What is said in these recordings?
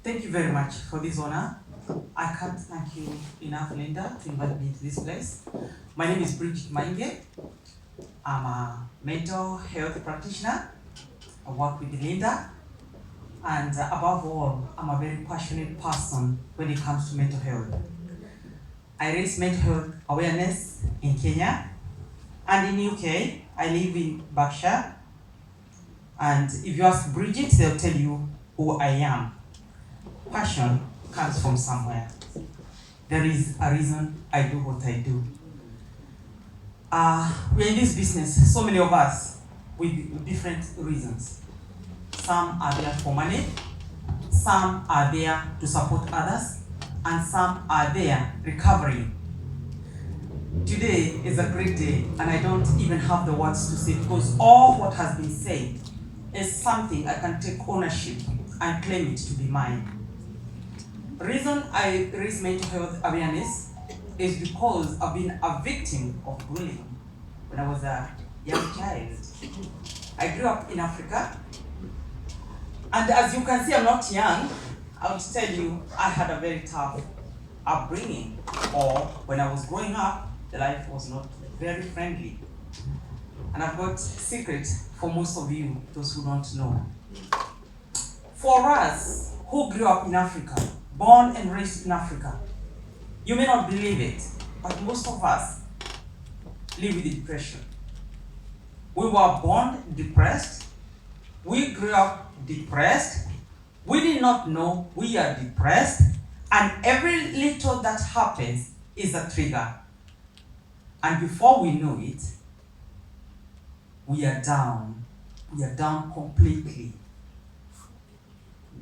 Thank you very much for this honor. I can't thank you enough, Linda, to invite me to this place. My name is Bridget Mainge. I'm a mental health practitioner. I work with Linda. And above all, I'm a very passionate person when it comes to mental health. I raise mental health awareness in Kenya and in UK. I live in Berkshire. And if you ask Bridget, they'll tell you who I am. Passion comes from somewhere. There is a reason I do what I do. We're in this business, so many of us, with different reasons. Some are there for money, some are there to support others, and some are there recovering. Today is a great day, and I don't even have the words to say, because all what has been said is something I can take ownership and claim it to be mine. The reason I raise mental health awareness is because I've been a victim of bullying when I was a young child. I grew up in Africa, and as you can see, I'm not young. I would tell you I had a very tough upbringing, or when I was growing up, the life was not very friendly. And I've got secrets for most of you, those who don't know. For us who grew up in Africa, born and raised in Africa, you may not believe it, but most of us live with depression. We were born depressed. We grew up depressed. We did not know we are depressed. And every little that happens is a trigger. And before we know it, we are down. We are down completely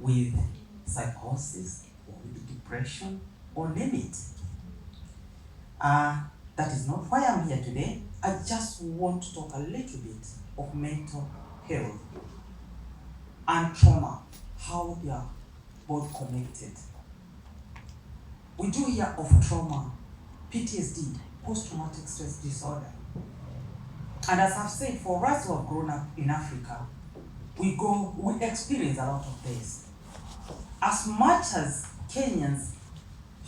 with psychosis, or with depression, or name it. That is not why I'm here today. I just want to talk a little bit of mental health and trauma, how they are both connected. We do hear of trauma, PTSD, post-traumatic stress disorder. And as I've said, for us who have grown up in Africa, we experience a lot of this. As much as Kenyans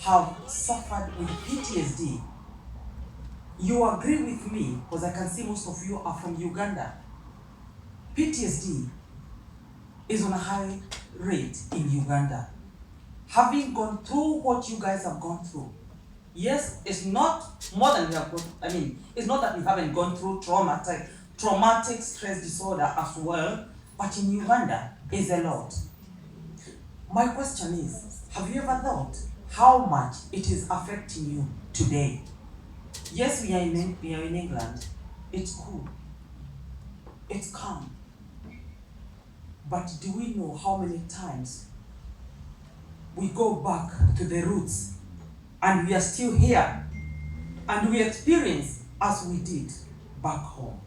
have suffered with PTSD, you agree with me, because I can see most of you are from Uganda. PTSD is on a high rate in Uganda. Having gone through what you guys have gone through, yes, it's not more than we have gone, it's not that we haven't gone through traumatic stress disorder as well, but in Uganda is a lot. My question is, have you ever thought how much it is affecting you today? Yes, we are in England. It's cool. It's calm. But do we know how many times we go back to the roots and we are still here and we experience as we did back home?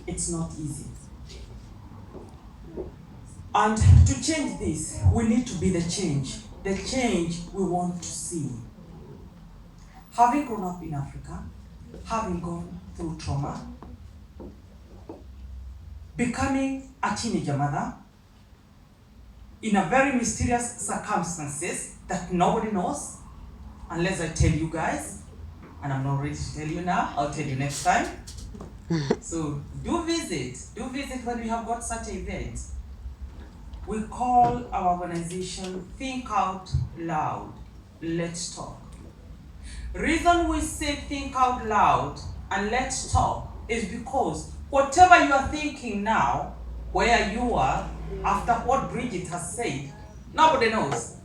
It's not easy. And to change this, we need to be the change we want to see. Having grown up in Africa, having gone through trauma, becoming a teenager mother in a very mysterious circumstances that nobody knows, unless I tell you guys, and I'm not ready to tell you now, I'll tell you next time. So do visit when we have got such events. We call our organization Think Out Loud, Let's Talk. Reason we say think out loud and let's talk is because whatever you are thinking now, where you are, after what Bridget has said, nobody knows.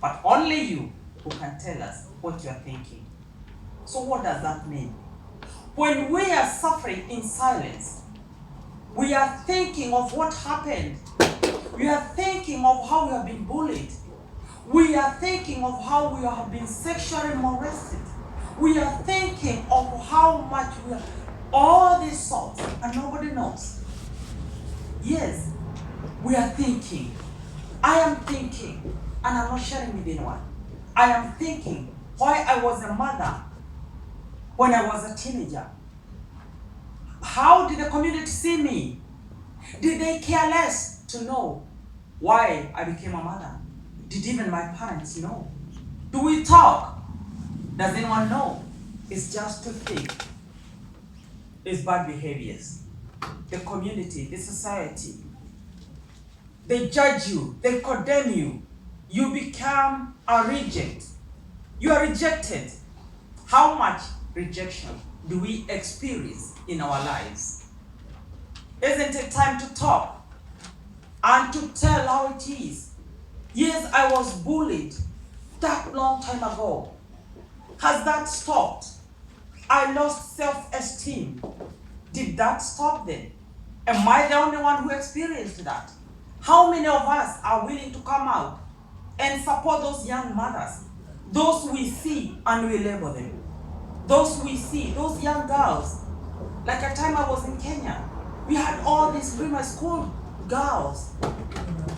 But only you who can tell us what you are thinking. So what does that mean? When we are suffering in silence, we are thinking of what happened. We are thinking of how we have been bullied. We are thinking of how we have been sexually molested. We are thinking of how much we are, all these thoughts, and nobody knows. Yes, we are thinking. I am thinking, and I'm not sharing with anyone. I am thinking why I was a mother when I was a teenager. How did the community see me? Did they care less to know why I became a mother. Did even my parents know? Do we talk? Does anyone know? It's just to think. It's bad behaviors. The community, the society, they judge you, they condemn you. You become a reject. You are rejected. How much rejection do we experience in our lives? Isn't it time to talk and to tell how it is? Yes, I was bullied that long time ago. Has that stopped? I lost self-esteem. Did that stop then? Am I the only one who experienced that? How many of us are willing to come out and support those young mothers? Those we see and we label them. Those we see, those young girls. Like a time I was in Kenya, we had all these primary school girls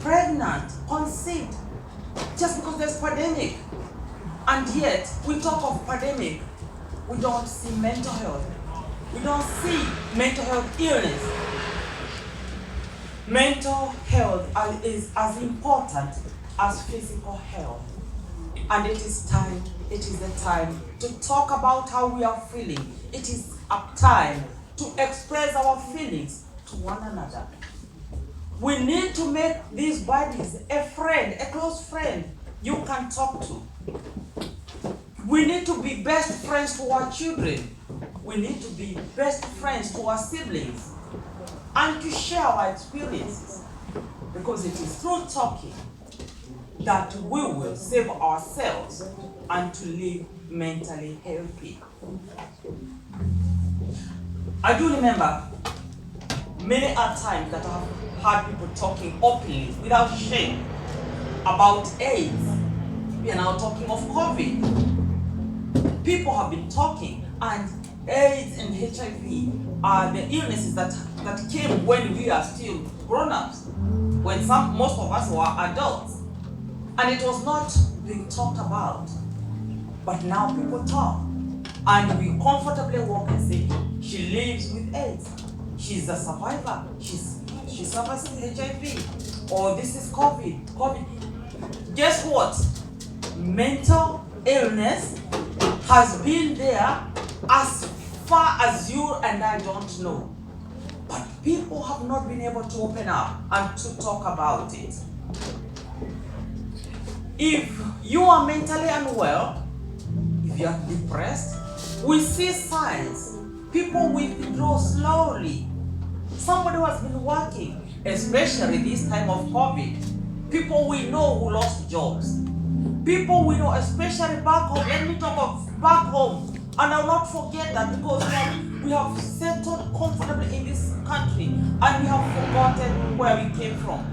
pregnant, conceived, just because there's pandemic. And yet, we talk of pandemic, we don't see mental health. We don't see mental health illness. Mental health is as important as physical health. And it is the time to talk about how we are feeling. It is a time to express our feelings to one another. We need to make these bodies a friend, a close friend you can talk to. We need to be best friends to our children. We need to be best friends to our siblings and to share our experiences, because it is through talking that we will save ourselves and to live mentally healthy. I do remember many a times that I've heard people talking openly without shame about AIDS. We are now talking of COVID. People have been talking, and AIDS and HIV are the illnesses that came when we are still grown-ups, when most of us were adults. And it was not being talked about. But now people talk. And we comfortably walk and say, she lives with AIDS. She's a survivor. She suffers with HIV. Or this is COVID. Guess what? Mental illness has been there as far as you and I don't know. But people have not been able to open up and to talk about it. If you are mentally unwell, if you are depressed, we see signs. People withdraw slowly. Somebody who has been working, especially this time of COVID, people we know who lost jobs. People we know, especially back home. Let me talk of back home. And I will not forget that, because we have settled comfortably in this country and we have forgotten where we came from.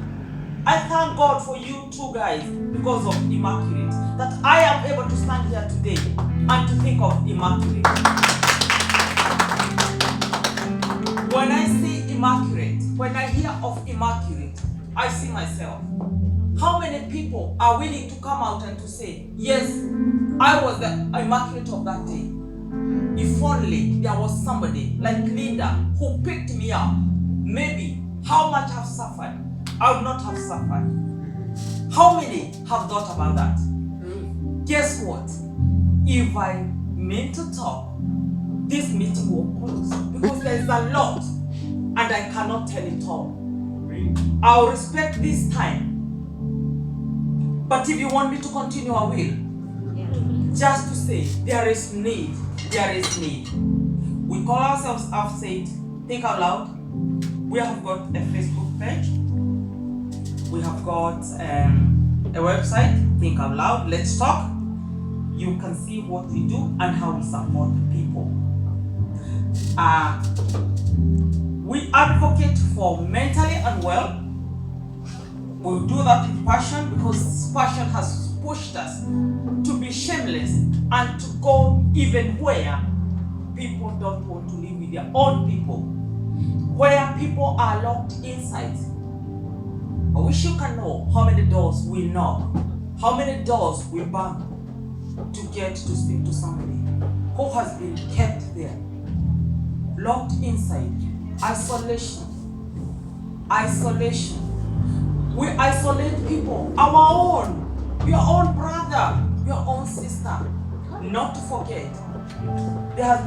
I thank God for you two guys, because of Immaculate, that I am able to stand here today and to think of Immaculate. When I see Immaculate, when I hear of Immaculate, I see myself. How many people are willing to come out and to say, yes, I was the Immaculate of that day. If only there was somebody like Linda who picked me up, maybe how much I've suffered, I would not have suffered. How many have thought about that? Guess what? If I meant to talk, this meeting will close, because there is a lot and I cannot tell it all. I'll respect this time. But if you want me to continue, I will. Just to say, there is need. There is need. We call ourselves, I've said, Think Out Loud. We have got a Facebook page. We have got a website, Think Out Loud, Let's Talk. You can see what we do and how we support people. We advocate for mentally unwell. We'll do that with passion, because passion has pushed us to be shameless and to go even where people don't want to live with their own people, where people are locked inside. I wish you can know how many doors we knock, how many doors we bang to get to speak to somebody who has been kept there, locked inside. Isolation. We isolate people, our own, your own brother, your own sister. Not to forget, there has